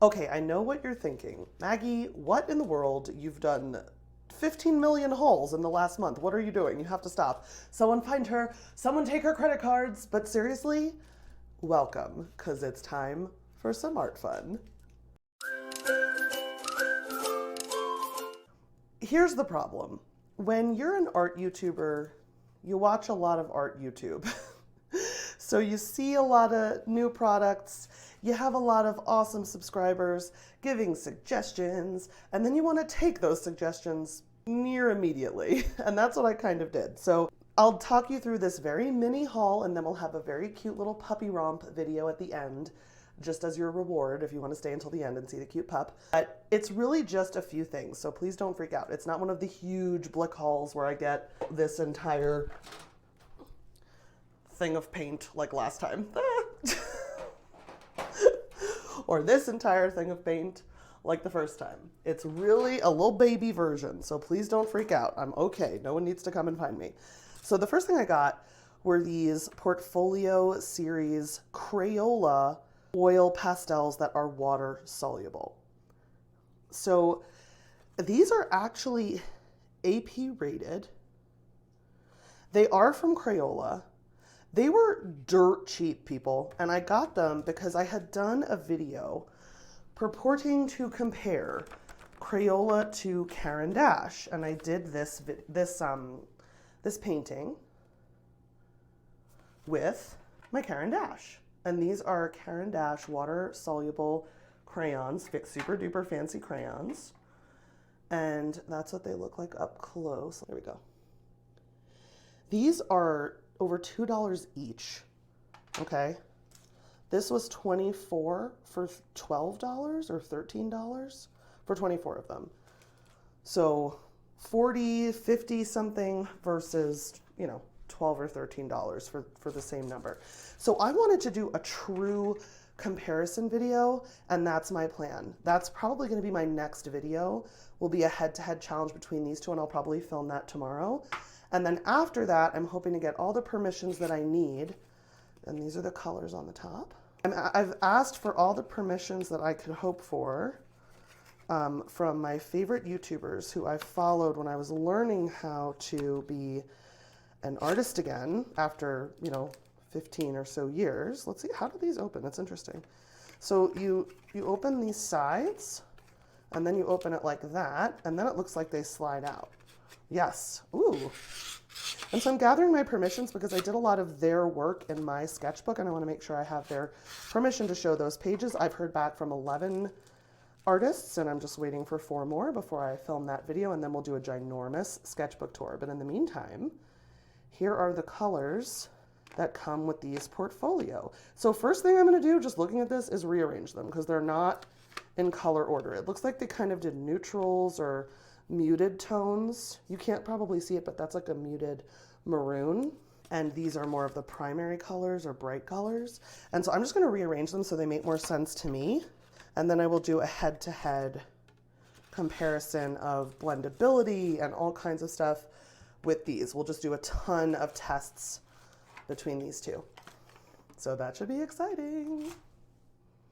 Okay, I know what you're thinking. Maggie, what in the world? You've done 15 million hauls in the last month. What are you doing? You have to stop. Someone find her, someone take her credit cards. But seriously, welcome, because it's time for some art fun. Here's the problem. When you're an art YouTuber, you watch a lot of art YouTube. So you see a lot of new products, you have a lot of awesome subscribers giving suggestions, and then you want to take those suggestions near immediately. And that's what I kind of did. So I'll talk you through this very mini haul, and then we'll have a very cute little puppy romp video at the end, just as your reward if you want to stay until the end and see the cute pup. But it's really just a few things, so please don't freak out. It's not one of the huge Blick hauls where I get this entire thing of paint like last time. Or this entire thing of paint like the first time. It's really a little baby version, so please don't freak out. I'm okay. No one needs to come and find me. So the first thing I got were these Portfolio series Crayola oil pastels that are water soluble. So these are actually AP rated. They are from Crayola. They were dirt cheap, people, and I got them because I had done a video purporting to compare Crayola to Caran d'Ache, and I did this painting with my Caran d'Ache. And these are Caran d'Ache water-soluble crayons, super duper fancy crayons. And that's what they look like up close. There we go. These are over $2 each, okay? This was $24 for $12 or $13 for 24 of them. So 40, 50 something versus, you know, $12 or $13 for the same number. So I wanted to do a true comparison video, and that's my plan. That's probably going to be my next video, will be a head-to-head challenge between these two, and I'll probably film that tomorrow. And then after that, I'm hoping to get all the permissions that I need, and these are the colors on the top. I've asked for all the permissions that I could hope for from my favorite YouTubers who I followed when I was learning how to be an artist again after, you know, 15 or so years. Let's see, how do these open? That's interesting. So you open these sides, and then you open it like that, and then it looks like they slide out. Yes, ooh. And so I'm gathering my permissions because I did a lot of their work in my sketchbook, and I want to make sure I have their permission to show those pages. I've heard back from 11 artists, and I'm just waiting for 4 more before I film that video, and then we'll do a ginormous sketchbook tour. But in the meantime, here are the colors that come with these Portfolio. So first thing I'm going to do, just looking at this, is rearrange them because they're not in color order. It looks like they kind of did neutrals or muted tones. You can't probably see it, but that's like a muted maroon. And these are more of the primary colors or bright colors. And so I'm just going to rearrange them so they make more sense to me. And then I will do a head-to-head comparison of blendability and all kinds of stuff with these. We'll just do a ton of tests between these two. So that should be exciting.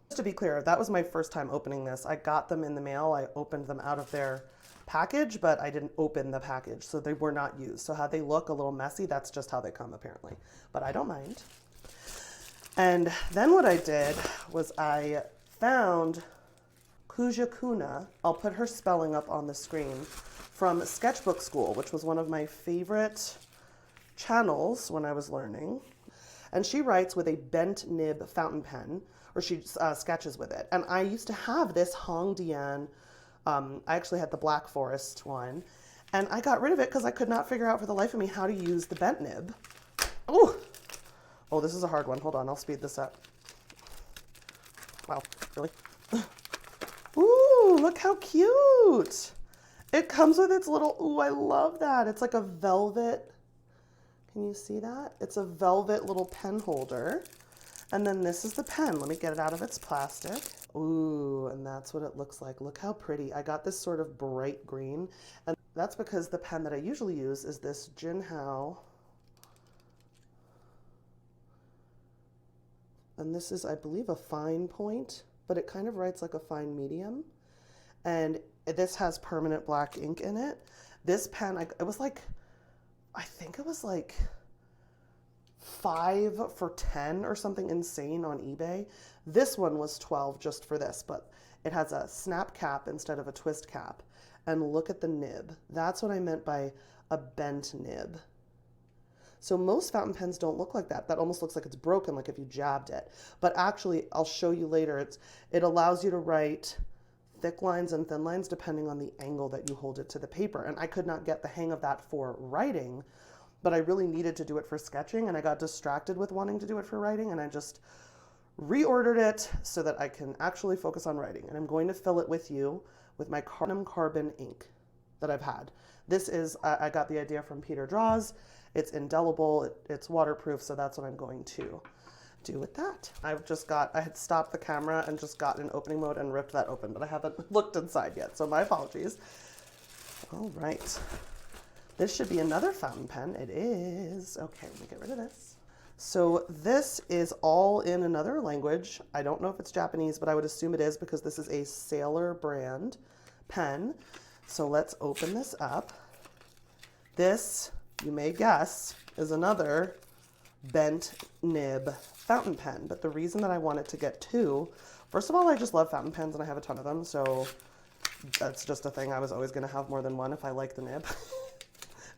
Just to be clear, that was my first time opening this. I got them in the mail. I opened them out of their package, but I didn't open the package, so they were not used. So how they look a little messy, that's just how they come apparently. But I don't mind. And then what I did was I found Kuja Kuna. I'll put her spelling up on the screen, from Sketchbook School, which was one of my favorite channels when I was learning. And she writes with a bent nib fountain pen, or she sketches with it. And I used to have this HongDian, I actually had the Black Forest one, and I got rid of it because I could not figure out for the life of me how to use the bent nib. Oh, this is a hard one. Hold on, I'll speed this up. Wow, really? Ooh, look how cute. It comes with its little, ooh, I love that. It's like a velvet, can you see that? It's a velvet little pen holder. And then this is the pen. Let me get it out of its plastic. Ooh, and that's what it looks like. Look how pretty. I got this sort of bright green, and that's because the pen that I usually use is this Jinhao. And this is, I believe, a fine point, but it kind of writes like a fine medium. And this has permanent black ink in it. This pen, it was like, I think it was like 5 for 10 or something insane on eBay. This one was 12 just for this, but it has a snap cap instead of a twist cap. And look at the nib. That's what I meant by a bent nib. So most fountain pens don't look like that. That almost looks like it's broken, like if you jabbed it. But actually, I'll show you later, it allows you to write thick lines and thin lines depending on the angle that you hold it to the paper. And I could not get the hang of that for writing, but I really needed to do it for sketching, and I got distracted with wanting to do it for writing, and I just reordered it so that I can actually focus on writing. And I'm going to fill it with you with my carbon ink that I've had. This is, I got the idea from Peter Draws. It's indelible, it's waterproof, so that's what I'm going to do with that. I had stopped the camera and just got in opening mode and ripped that open, but I haven't looked inside yet, so my apologies. All right. This should be another fountain pen. It is. Okay, let me get rid of this. So this is all in another language. I don't know if it's Japanese, but I would assume it is because this is a Sailor brand pen. So let's open this up. This, you may guess, is another bent nib fountain pen. But the reason that I wanted to get two, first of all, I just love fountain pens and I have a ton of them. So that's just a thing. I was always going to have more than one if I like the nib.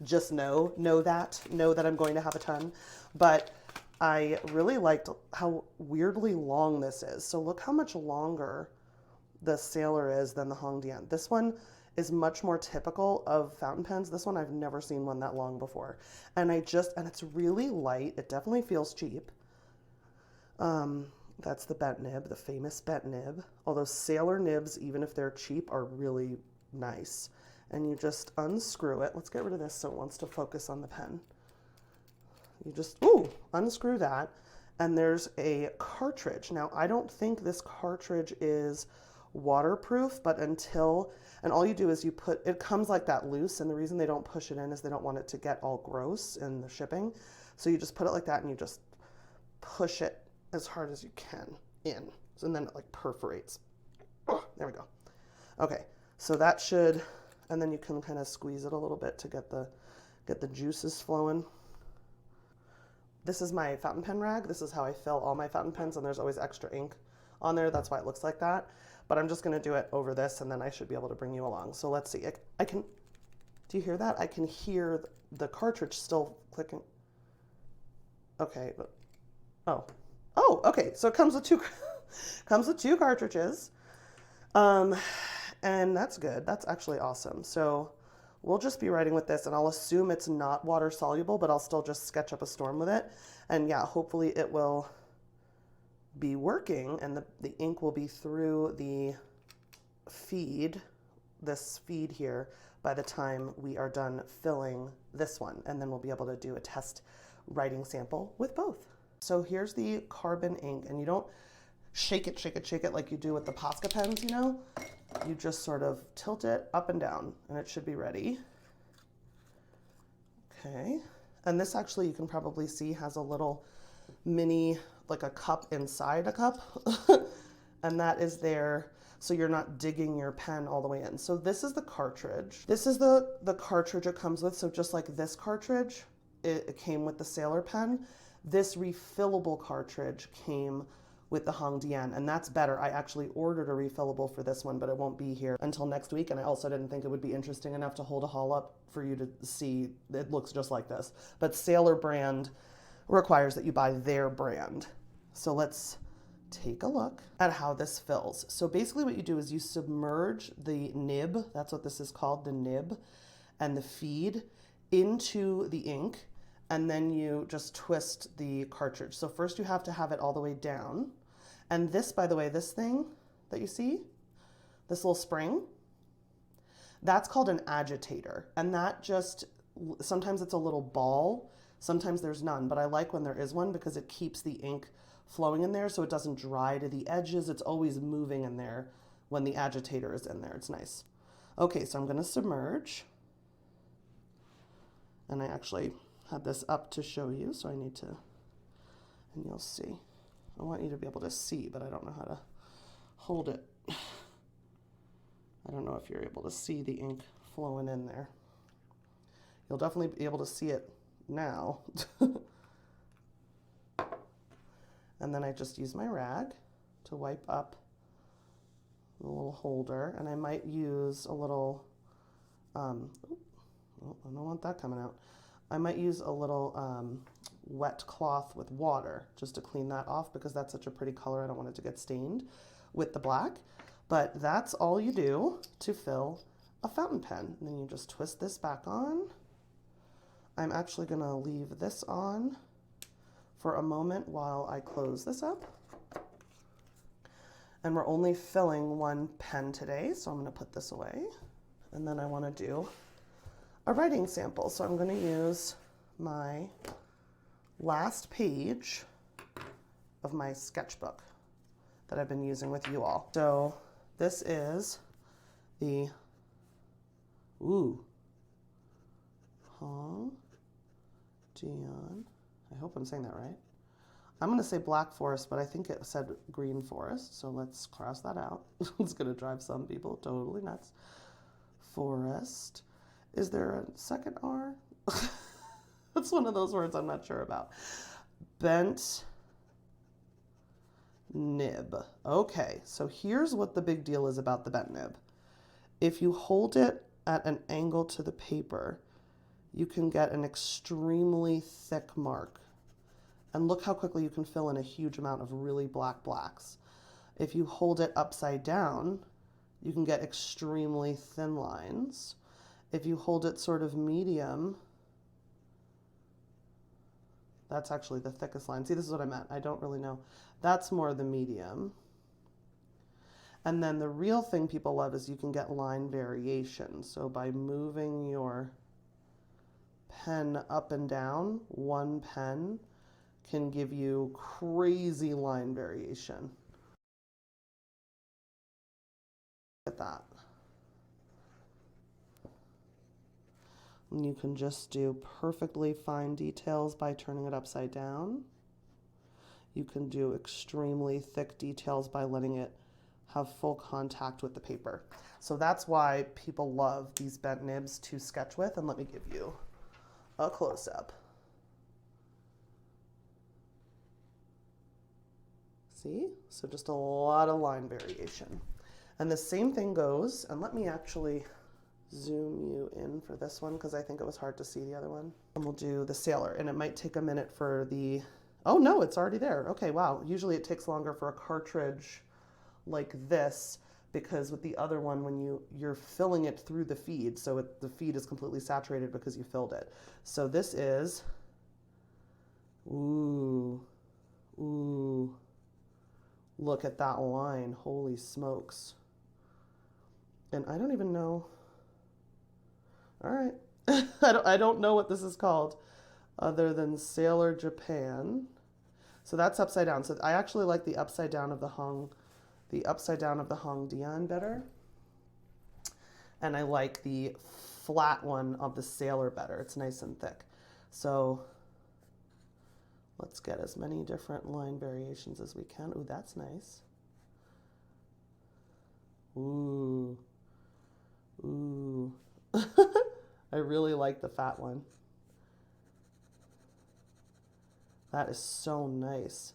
Just know that I'm going to have a ton. But I really liked how weirdly long this is. So look how much longer the Sailor is than the HongDian. This one is much more typical of fountain pens. This one, I've never seen one that long before. And it's really light. It definitely feels cheap. That's the bent nib, the famous bent nib. Although Sailor nibs, even if they're cheap, are really nice. And you just unscrew it. Let's get rid of this so it wants to focus on the pen. You just, unscrew that. And there's a cartridge. Now, I don't think this cartridge is waterproof, but and all you do is it comes like that loose, and the reason they don't push it in is they don't want it to get all gross in the shipping. So you just put it like that and you just push it as hard as you can in. And then it like perforates. Oh, there we go. Okay, so that should, and then you can kind of squeeze it a little bit to get the juices flowing. This is my fountain pen rag. This is how I fill all my fountain pens, and there's always extra ink on there. That's why it looks like that. But I'm just going to do it over this, and then I should be able to bring you along. So let's see. Do you hear that? I can hear the cartridge still clicking. Okay, but, okay. So it comes with two cartridges. And that's good. That's actually awesome. So we'll just be writing with this, and I'll assume it's not water soluble, but I'll still just sketch up a storm with it. And yeah, hopefully it will be working, and the ink will be through the this feed here by the time we are done filling this one, and then we'll be able to do a test writing sample with both. So here's the carbon ink, and you don't shake it like you do with the Posca pens, you know? You just sort of tilt it up and down, and it should be ready. Okay, and this actually, you can probably see, has a little mini, like a cup inside a cup, and that is there so you're not digging your pen all the way in. So this is the cartridge. This is the cartridge it comes with. So just like this cartridge, it came with the Sailor pen. This refillable cartridge came with the HongDian, and that's better. I actually ordered a refillable for this one, but it won't be here until next week, and I also didn't think it would be interesting enough to hold a haul up for you to see. It looks just like this, but Sailor brand requires that you buy their brand. So let's take a look at how this fills. So basically what you do is you submerge the nib, that's what this is called, the nib, and the feed into the ink, and then you just twist the cartridge. So first you have to have it all the way down. And this, by the way, this thing that you see, this little spring, that's called an agitator. And that just, sometimes it's a little ball, sometimes there's none, but I like when there is one because it keeps the ink flowing in there so it doesn't dry to the edges. It's always moving in there when the agitator is in there. It's nice. Okay, so I'm gonna submerge. And I actually had this up to show you, so I need to, and you'll see. I want you to be able to see, but I don't know how to hold it. I don't know if you're able to see the ink flowing in there. You'll definitely be able to see it now. And then I just use my rag to wipe up the little holder, and I might use a little, oh, I don't want that coming out. I might use a little wet cloth with water just to clean that off because that's such a pretty color. I don't want it to get stained with the black. But that's all you do to fill a fountain pen. And then you just twist this back on. I'm actually gonna leave this on for a moment while I close this up. And we're only filling one pen today, so I'm gonna put this away. And then I wanna do a writing sample. So I'm gonna use my last page of my sketchbook that I've been using with you all. So this is the, HongDian. I hope I'm saying that right. I'm going to say Black Forest, but I think it said Green Forest, so let's cross that out. It's going to drive some people totally nuts. Forest. Is there a second R? That's one of those words I'm not sure about. Bent nib. Okay, so here's what the big deal is about the bent nib. If you hold it at an angle to the paper, you can get an extremely thick mark. And look how quickly you can fill in a huge amount of really black blacks. If you hold it upside down, you can get extremely thin lines. If you hold it sort of medium, that's actually the thickest line. See, this is what I meant. I don't really know. That's more the medium. And then the real thing people love is you can get line variation. So by moving your pen up and down, one pen can give you crazy line variation. Look at that. And you can just do perfectly fine details by turning it upside down. You can do extremely thick details by letting it have full contact with the paper. So that's why people love these bent nibs to sketch with. And let me give you a close-up. See? So just a lot of line variation. And the same thing goes, and let me actually zoom you in for this one because I think it was hard to see the other one. And we'll do the sailor, and it might take a minute for the, oh no, it's already there. Okay, wow. Usually it takes longer for a cartridge like this because with the other one, when you're filling it through the feed, so the feed is completely saturated because you filled it. So this is, ooh, look at that line, holy smokes. And I don't even know, all right, I don't know what this is called other than Sailor Japan. So that's upside down. So I actually like the upside down of the HongDian better. And I like the flat one of the Sailor better. It's nice and thick. So let's get as many different line variations as we can. Ooh, that's nice. Ooh. I really like the fat one. That is so nice.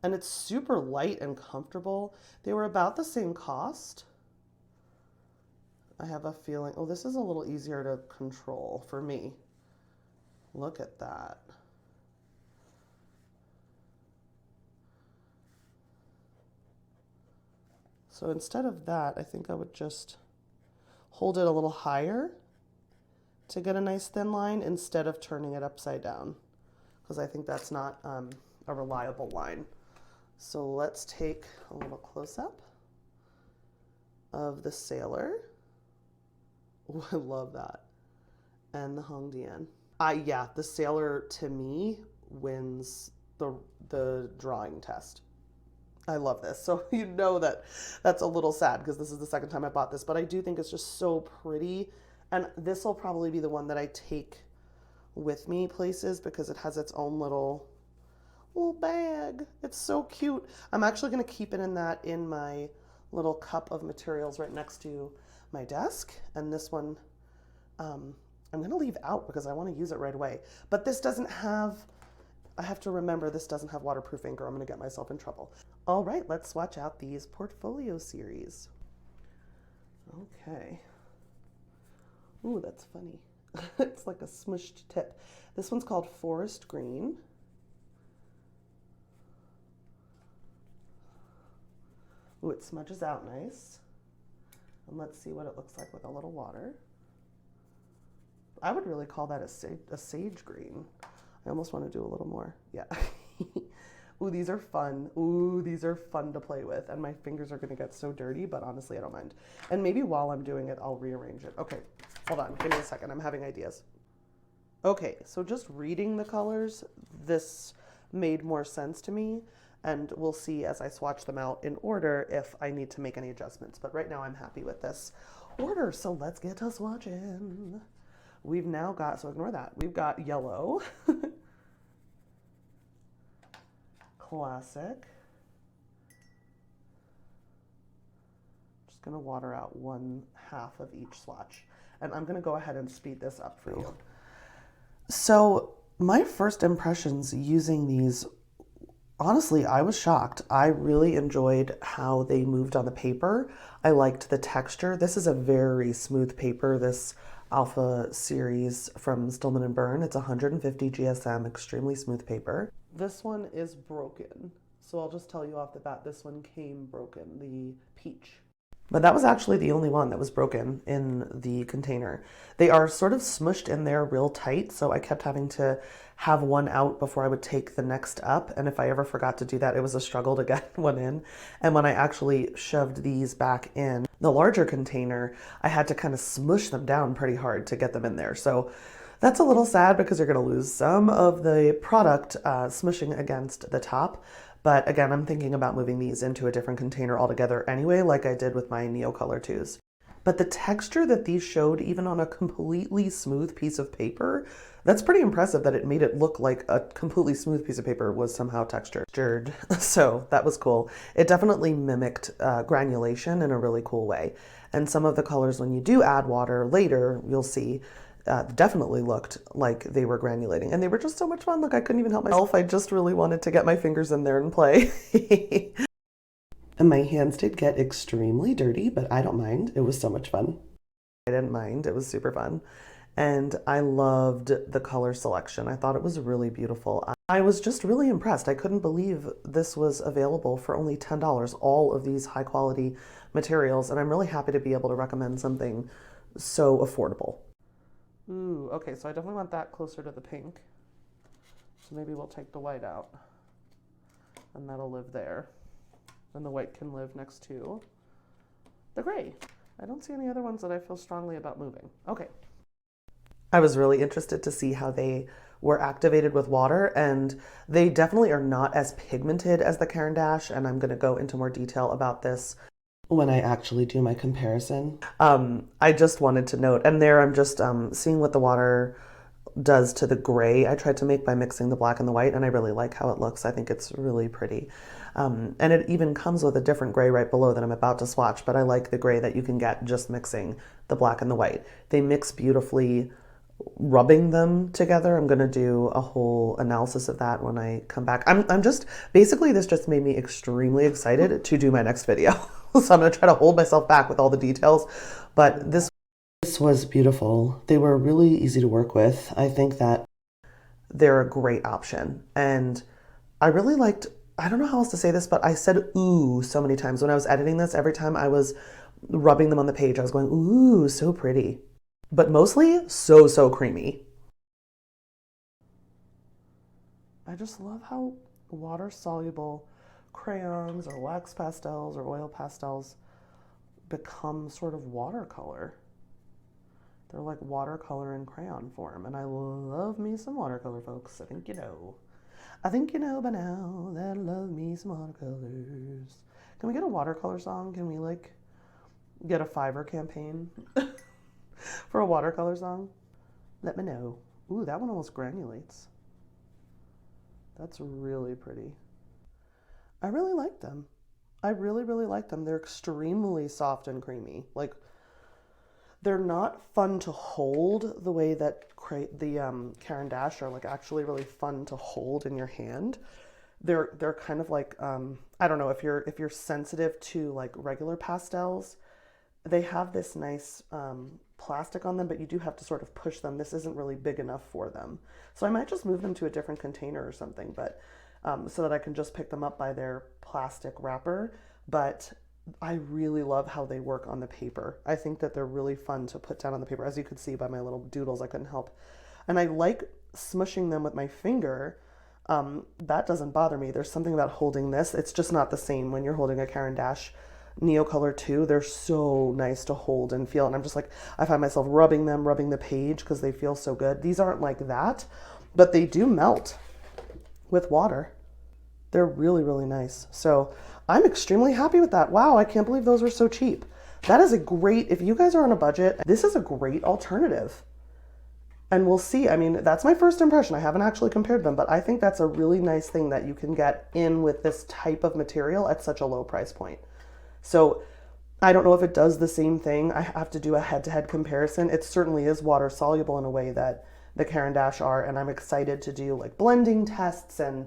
And it's super light and comfortable. They were about the same cost. I have a feeling, oh, this is a little easier to control for me. Look at that. So instead of that, I think I would just hold it a little higher to get a nice thin line instead of turning it upside down, because I think that's not a reliable line. So let's take a little close-up of the Sailor. Oh, I love that. And the HongDian. Yeah, the Sailor to me wins the drawing test. I love this. So you know that that's a little sad because this is the second time I bought this, but I do think it's just so pretty. And this will probably be the one that I take with me places because it has its own little bag. It's so cute. I'm actually going to keep it in my little cup of materials right next to my desk. And this one, I'm gonna leave out because I wanna use it right away. But this doesn't have, I have to remember this doesn't have waterproof ink or I'm gonna get myself in trouble. All right, let's swatch out these Portfolio series. Okay. Ooh, that's funny. It's like a smushed tip. This one's called Forest Green. Ooh, it smudges out nice. And let's see what it looks like with a little water. I would really call that a sage green. I almost want to do a little more. Yeah. Ooh, these are fun. Ooh, these are fun to play with. And my fingers are going to get so dirty, but honestly, I don't mind. And maybe while I'm doing it, I'll rearrange it. Okay, hold on. Give me a second. I'm having ideas. Okay, so just reading the colors, this made more sense to me. And we'll see as I swatch them out in order if I need to make any adjustments. But right now I'm happy with this order. So let's get to swatching. We've now got, so ignore that. We've got yellow, classic. Just gonna water out 1/2 of each swatch. And I'm gonna go ahead and speed this up for you. So my first impressions using these, honestly, I was shocked. I really enjoyed how they moved on the paper. I liked the texture. This is a very smooth paper, this Alpha series from Stillman & Byrne. It's 150 GSM, extremely smooth paper. This one is broken. So I'll just tell you off the bat, this one came broken, the peach. But that was actually the only one that was broken in the container. They are sort of smushed in there real tight, so I kept having to have one out before I would take the next up. And if I ever forgot to do that, it was a struggle to get one in. And when I actually shoved these back in the larger container, I had to kind of smush them down pretty hard to get them in there. So that's a little sad because you're going to lose some of the product smushing against the top. But again, I'm thinking about moving these into a different container altogether anyway, like I did with my Neo Color 2s. But the texture that these showed, even on a completely smooth piece of paper, that's pretty impressive that it made it look like a completely smooth piece of paper was somehow textured. So that was cool. It definitely mimicked granulation in a really cool way. And some of the colors, when you do add water later, you'll see, definitely looked like they were granulating. And they were just so much fun. Look, I couldn't even help myself. I just really wanted to get my fingers in there and play. And my hands did get extremely dirty, but I don't mind. It was so much fun. I didn't mind. It was super fun. And I loved the color selection. I thought it was really beautiful. I was just really impressed. I couldn't believe this was available for only $10, all of these high quality materials. And I'm really happy to be able to recommend something so affordable. Ooh, okay, so I definitely want that closer to the pink. So maybe we'll take the white out and that'll live there. And the white can live next to the gray. I don't see any other ones that I feel strongly about moving. Okay. I was really interested to see how they were activated with water, and they definitely are not as pigmented as the Caran d'Ache, and I'm going to go into more detail about this when I actually do my comparison. I just wanted to note, and there I'm just seeing what the water does to the gray I tried to make by mixing the black and the white, and I really like how it looks. I think it's really pretty. And it even comes with a different gray right below that I'm about to swatch, but I like the gray that you can get just mixing the black and the white. They mix beautifully rubbing them together. I'm going to do a whole analysis of that when I come back. I'm just, basically this just made me extremely excited to do my next video. So I'm going to try to hold myself back with all the details, but this was beautiful. They were really easy to work with. I think that they're a great option. And I really liked, I don't know how else to say this, but I said ooh so many times when I was editing this. Every time I was rubbing them on the page, I was going, ooh, so pretty. But mostly so creamy. I just love how water soluble crayons or wax pastels or oil pastels become sort of watercolor. They're like watercolor in crayon form, and I love me some watercolor, folks. I think you know. I think you know by now that I love me some watercolors. Can we get a watercolor song? Can we like get a Fiverr campaign for a watercolor song? Let me know. Ooh, that one almost granulates. That's really pretty. I really like them. I really, really like them. They're extremely soft and creamy. Like, they're not fun to hold the way that the Caran d'Ache are, like, actually really fun to hold in your hand. They're kind of like, I don't know, if you're sensitive to like regular pastels, they have this nice plastic on them, but you do have to sort of push them. This isn't really big enough for them. So I might just move them to a different container or something, but so that I can just pick them up by their plastic wrapper. But I really love how they work on the paper. I think that they're really fun to put down on the paper. As you could see by my little doodles, I couldn't help. And I like smushing them with my finger. That doesn't bother me. There's something about holding this. It's just not the same when you're holding a Caran d'Ache Neocolor 2. They're so nice to hold and feel. And I'm just like, I find myself rubbing the page because they feel so good. These aren't like that, but they do melt with water. They're really, really nice. So I'm extremely happy with that. Wow, I can't believe those were so cheap. That is a great, if you guys are on a budget, this is a great alternative. And we'll see. I mean, that's my first impression. I haven't actually compared them, but I think that's a really nice thing that you can get in with this type of material at such a low price point. So I don't know if it does the same thing. I have to do a head-to-head comparison. It certainly is water soluble in a way that the Caran d'Ache are, and I'm excited to do like blending tests and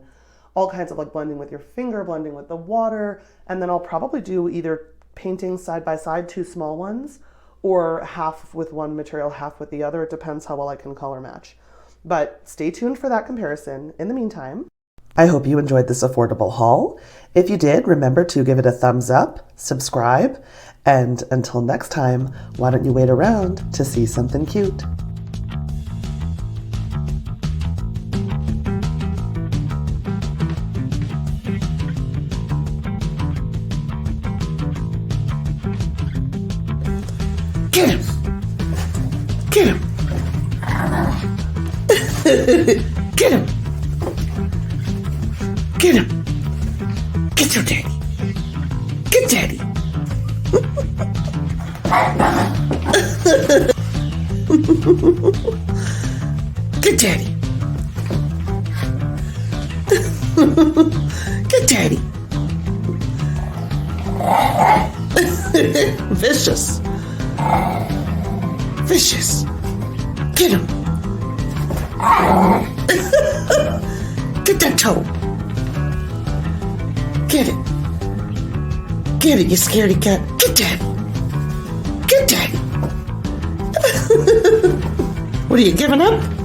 all kinds of like blending with your finger, blending with the water, and then I'll probably do either painting side by side, 2 small ones, or half with one material, half with the other. It depends how well I can color match. But stay tuned for that comparison. In the meantime, I hope you enjoyed this affordable haul. If you did, remember to give it a thumbs up, subscribe, and until next time, why don't you wait around to see something cute? Get him! Get him! Get him! Get him! Get your daddy! Get daddy! Get daddy! Get daddy! Vicious! Vicious! Get him! Get that toe! Get it! Get it, you scaredy cat! Get daddy! Get daddy! What are you, giving up?